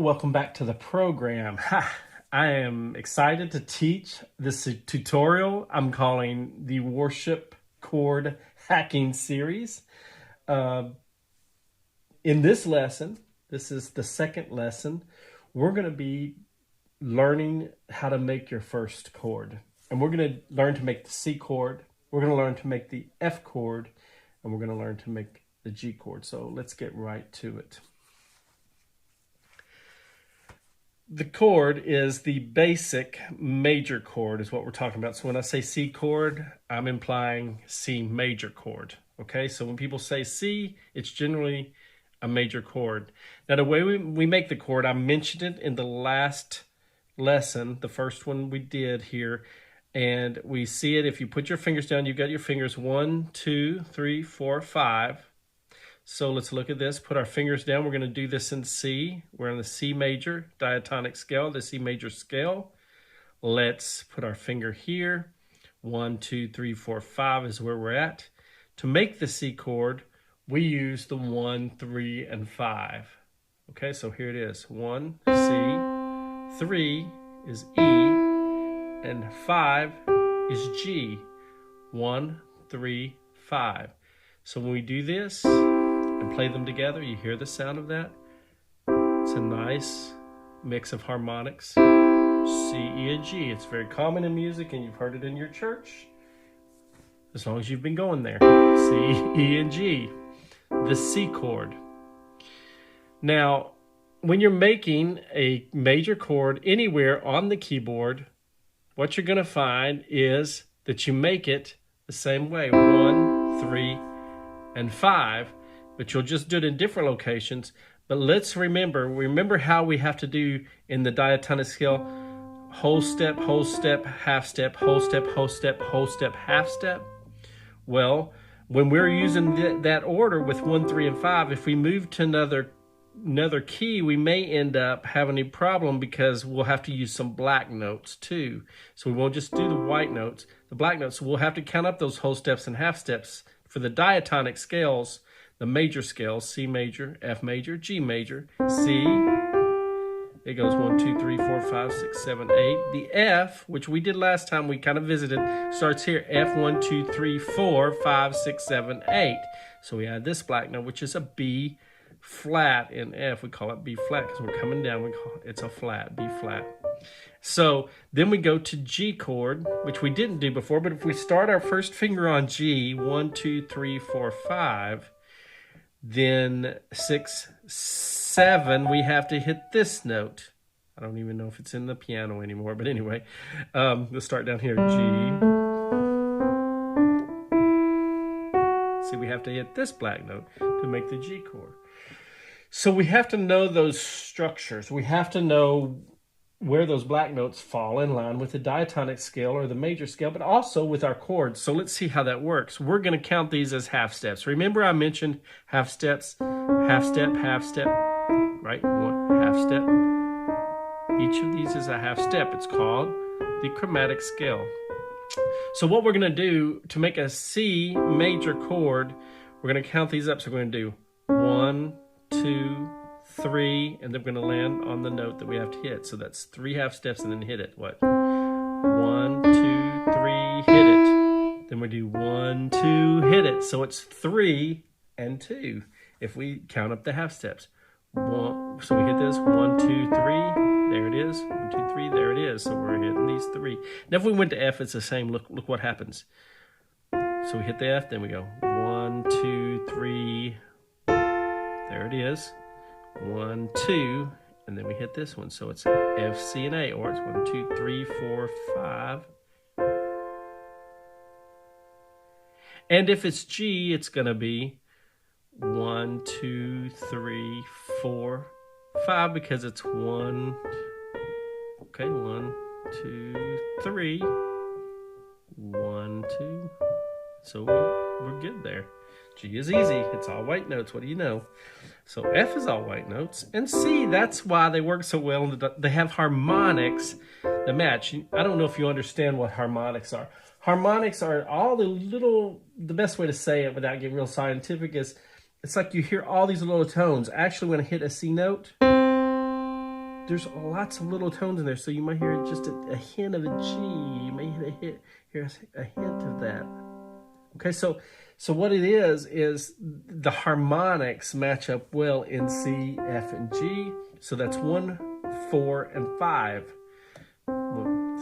welcome back to the program. I am excited to teach this tutorial I'm calling the Worship Chord Hacking Series. In this lesson, this is the second lesson, we're going to be learning how to make your first chord. And we're going to learn to make the C chord, we're going to learn to make the F chord, and we're going to learn to make the G chord. So let's get right to it. The chord is the basic major chord is what we're talking about. So when I say C chord, I'm implying C major chord. Okay, so when people say C, it's generally a major chord. Now the way we make the chord, I mentioned it in the last lesson, the first one we did here, and we see it if you put your fingers down, you've got your fingers 1, 2, 3, 4, 5. So let's look at this. Put our fingers down. We're going to do this in C. We're on the C major diatonic scale, the C major scale. Let's put our finger here. 1, 2, 3, 4, 5 is where we're at. To make the C chord, we use the 1, 3, and 5. Okay, so here it is. 1, C, 3 is E, and 5 is G. 1, 3, 5. So when we do this and play them together, you hear the sound of that. It's a nice mix of harmonics. C, E, and G. It's very common in music, and you've heard it in your church as long as you've been going there. C, E, and G. The C chord. Now, when you're making a major chord anywhere on the keyboard, what you're going to find is that you make it the same way. 1, 3, and 5. But you'll just do it in different locations. But let's remember how we have to do in the diatonic scale: whole step, half step, whole step, whole step, whole step, half step. Well, when we're using that order with 1, 3, and 5, if we move to another key, we may end up having a problem because we'll have to use some black notes too. So we won't just do the white notes, the black notes. So we'll have to count up those whole steps and half steps for the diatonic scales. The major scales: C major, F major, G major, C. It goes 1, 2, 3, 4, 5, 6, 7, 8. The F, which we did last time, we kind of visited, starts here. F, 1, 2, 3, 4, 5, 6, 7, 8. So we add this black note, which is a B flat in F. We call it B flat because we're coming down. It's a flat, B flat. So then we go to G chord, which we didn't do before. But if we start our first finger on G, 1, 2, 3, 4, 5, then 6, 7, we have to hit this note. I don't even know if it's in the piano anymore, but anyway, let's start down here. G. See, we have to hit this black note to make the G chord. So we have to know those structures. We have to know where those black notes fall in line with the diatonic scale or the major scale, but also with our chords. So let's see how that works. We're going to count these as half steps. Remember I mentioned half steps, half step, right? One half step. Each of these is a half step. It's called the chromatic scale. So what we're going to do to make a C major chord, we're going to count these up. So we're going to do 1, 2, 3, and then we're going to land on the note that we have to hit. So that's 3 half steps and then hit it. What? 1, 2, 3, hit it. Then we do 1, 2, hit it. So it's 3 and 2 if we count up the half steps. So we hit this 1, 2, 3. There it is. 1, 2, 3. There it is. So we're hitting these 3. Now if we went to F, it's the same. Look what happens. So we hit the F, then we go 1, 2, 3. There it is. 1, 2, and then we hit this one. So it's F, C, and A, or it's 1, 2, 3, 4, 5. And if it's G, it's going to be 1, 2, 3, 4, 5, because it's 1, okay, 1, 2, 3, 1, 2. So we're good there. G is easy. It's all white notes. What do you know? So F is all white notes. And C, that's why they work so well. They have harmonics that match. I don't know if you understand what harmonics are. Harmonics are all the best way to say it without getting real scientific is, it's like you hear all these little tones. Actually, when I hit a C note, there's lots of little tones in there, so you might hear just a hint of a G. You may hear a hint of that. Okay, so what it is the harmonics match up well in C, F, and G. So that's 1, 4, and 5.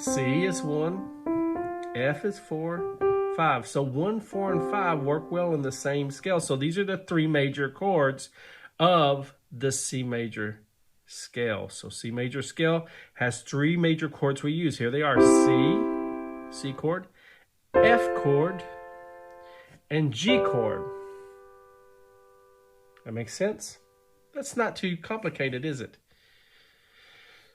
C is 1, F is 4, 5. So 1, 4, and 5 work well in the same scale. So these are the 3 major chords of the C major scale. So C major scale has 3 major chords we use. Here they are: C chord, F chord, and G chord. That makes sense? That's not too complicated, is it?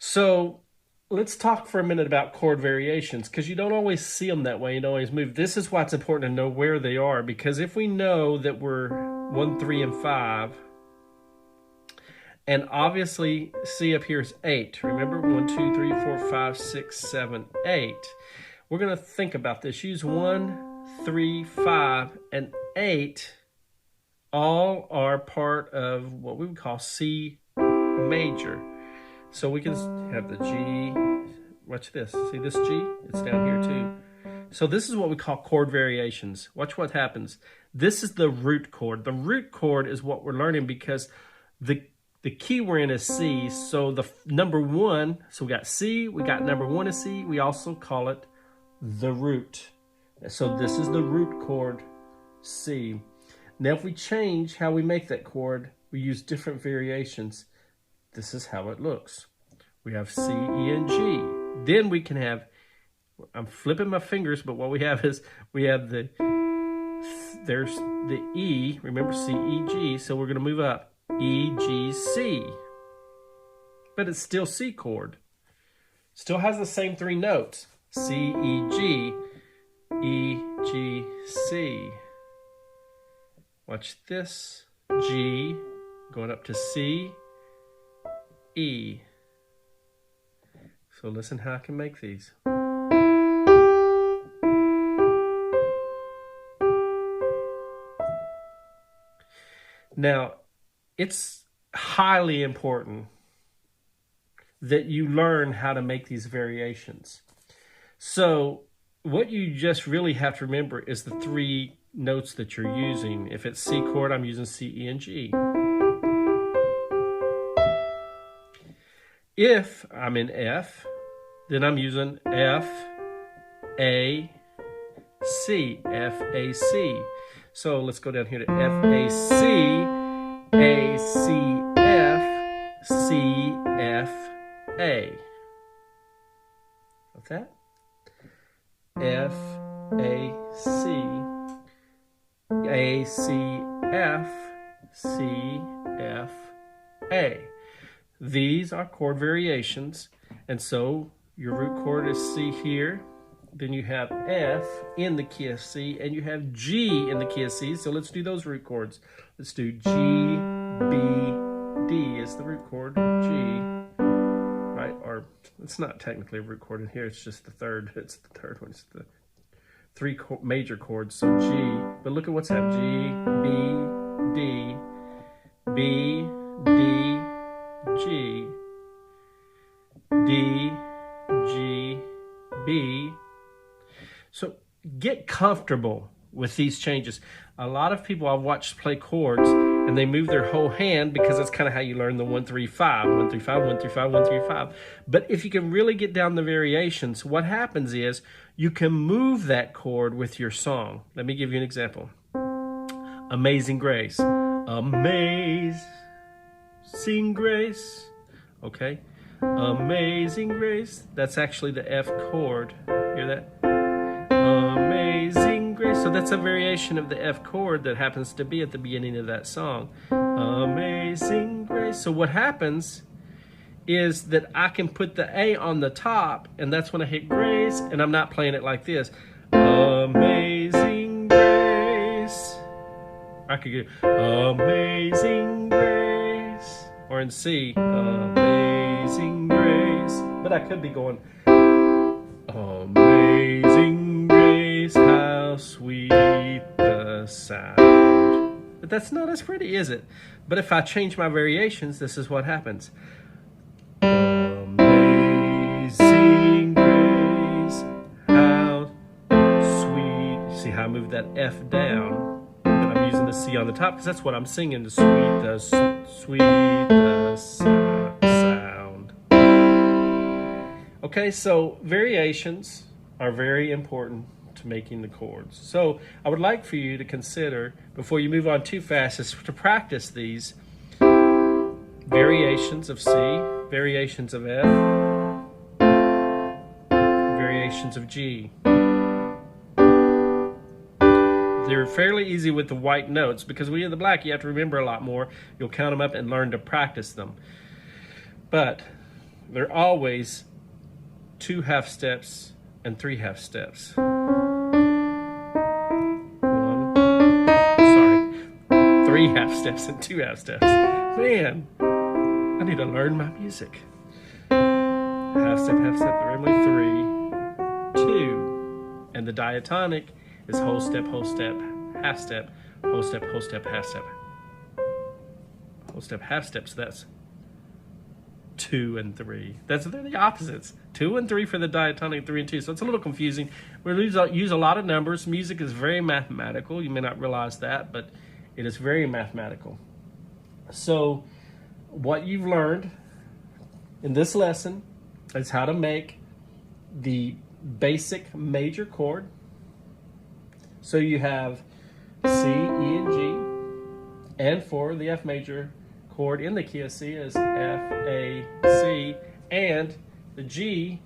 So let's talk for a minute about chord variations, because you don't always see them that way. You don't always move. This is why it's important to know where they are, because if we know that we're 1, 3, and 5, and obviously C up here is 8. Remember, 1, 2, 3, 4, 5, 6, 7, 8. We're going to think about this. Use 1, 3, 5, and 8. All are part of what we would call C major. So we can have the G. Watch this. See this G? It's down here too. So this is what we call chord variations. Watch what happens. This is the root chord. The root chord is what we're learning because the key we're in is C. So the number 1, so we got C, we got number 1 is C. We also call it the root. So this is the root chord, C. Now if we change how we make that chord, we use different variations. This is how it looks. We have C, E, and G. Then we can have, I'm flipping my fingers, but what we have is, we have there's the E, remember C, E, G, so we're going to move up. E, G, C. But it's still C chord. Still has the same 3 notes. C, E, G, E, G, C. Watch this. G, going up to C, E. So listen how I can make these. Now, it's highly important that you learn how to make these variations. So what you just really have to remember is the 3 notes that you're using. If it's C chord, I'm using C, E, and G. If I'm in F, then I'm using F, A, C, F, A, C. So let's go down here to F, A, C, A, C, F, C, F, A. What's that? F, A, C, A, C, F, C, F, A. These are chord variations, and so your root chord is C here. Then you have F in the key of C, and you have G in the key of C. So let's do those root chords. Let's do G, B, D is the root chord, G, right? Or it's not technically a root chord in here, it's just the third. It's the third one. It's the 3 major chords, so G. But look at what's happening. G, B, D, B, D, G, D, G, B. So get comfortable with these changes. A lot of people I've watched play chords and they move their whole hand because that's kind of how you learn the 1, 3, 5, 1, 3, 5, 1, 3, 5, 1, 3, 5. But if you can really get down the variations, what happens is you can move that chord with your song. Let me give you an example. Amazing Grace. Amazing Grace. Okay. Amazing Grace. That's actually the F chord. Hear that? Amazing Grace. So that's a variation of the F chord that happens to be at the beginning of that song. Amazing Grace. So what happens is that I can put the A on the top, and that's when I hit Grace, and I'm not playing it like this. Amazing Grace. I could go Amazing Grace. Or in C, Amazing Grace. But I could be going Amazing Grace, how sweet the sound. But that's not as pretty, is it? But if I change my variations, this is what happens. move that F down, but I'm using the C on the top because that's what I'm singing, the sweet sound. Okay, so variations are very important to making the chords. So I would like for you to consider, before you move on too fast, is to practice these variations of C, variations of F, variations of G. They're fairly easy with the white notes because when you're in the black, you have to remember a lot more. You'll count them up and learn to practice them. But they're always 2 half steps and 3 half steps. 3 half steps and 2 half steps. Man, I need to learn my music. Half step, they're only 3, 2, and the diatonic is whole step, half step, whole step, half step. Whole step, half step, so that's 2 and 3. They're the opposites. 2 and 3 for the diatonic, 3 and 2. So it's a little confusing. We use a lot of numbers. Music is very mathematical. You may not realize that, but it is very mathematical. So what you've learned in this lesson is how to make the basic major chord. So you have C, E, and G, and for the F major chord in the key of C is F, A, C, and the G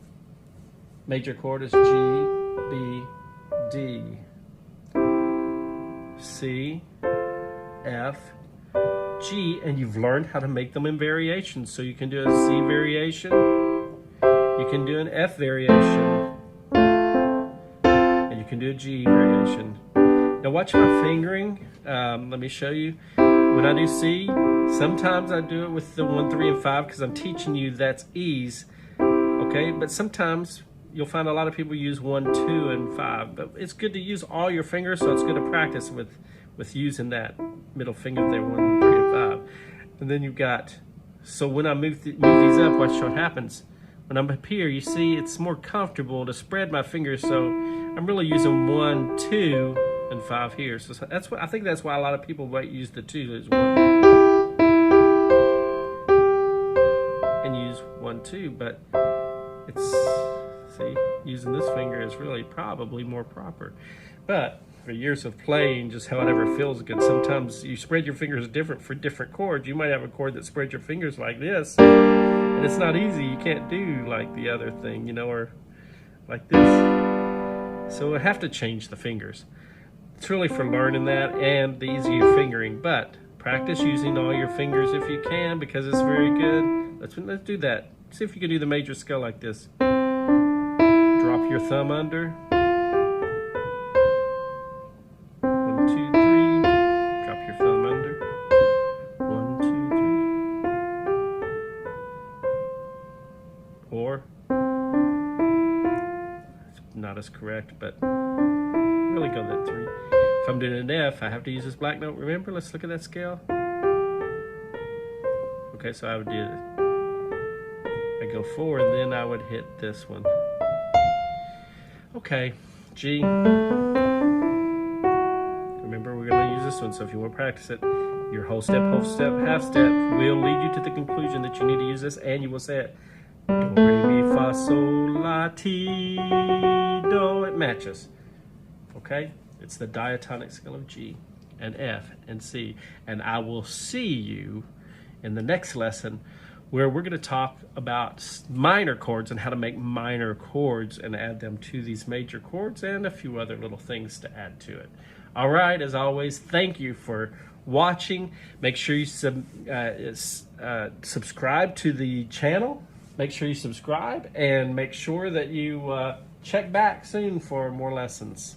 major chord is G, B, D. C, F, G, and you've learned how to make them in variations. So you can do a C variation, you can do an F variation, and you can do a G variation. Now watch my fingering. Let me show you. When I do C, sometimes I do it with the 1, 3, and 5 because I'm teaching you that's E's. Okay, but sometimes you'll find a lot of people use 1, 2, and 5. But it's good to use all your fingers, so it's good to practice with using that middle finger there, 1, 3, and 5. And then you've got, so when I move these up, watch what happens. When I'm up here, you see it's more comfortable to spread my fingers, so I'm really using 1, 2, and 5 here. So that's what I think. That's why a lot of people might use the 2 as 1 and use 1, 2. But it's, see, using this finger is really probably more proper. But for years of playing, just however feels good. Sometimes you spread your fingers different for different chords. You might have a chord that spreads your fingers like this, and it's not easy. You can't do like the other thing, you know, or like this. So I have to change the fingers. It's really for learning that and the easier fingering, but practice using all your fingers if you can because it's very good. Let's do that. See if you can do the major scale like this. Drop your thumb under. 1, 2, 3. Drop your thumb under. 1, 2, 3. Or, it's not as correct, but really go that 3. If I'm doing an F, I have to use this black note. Remember, let's look at that scale. Okay, so I would do this. I go 4, and then I would hit this one. Okay, G. Remember, we're going to use this one, so if you want to practice it, your whole step, half step will lead you to the conclusion that you need to use this, and you will say it. Do, re, mi, fa, sol, la, ti, do. It matches. Okay? It's the diatonic scale of G and F and C. And I will see you in the next lesson where we're going to talk about minor chords and how to make minor chords and add them to these major chords and a few other little things to add to it. All right, as always, thank you for watching. Make sure you subscribe to the channel. Make sure you subscribe and make sure that you check back soon for more lessons.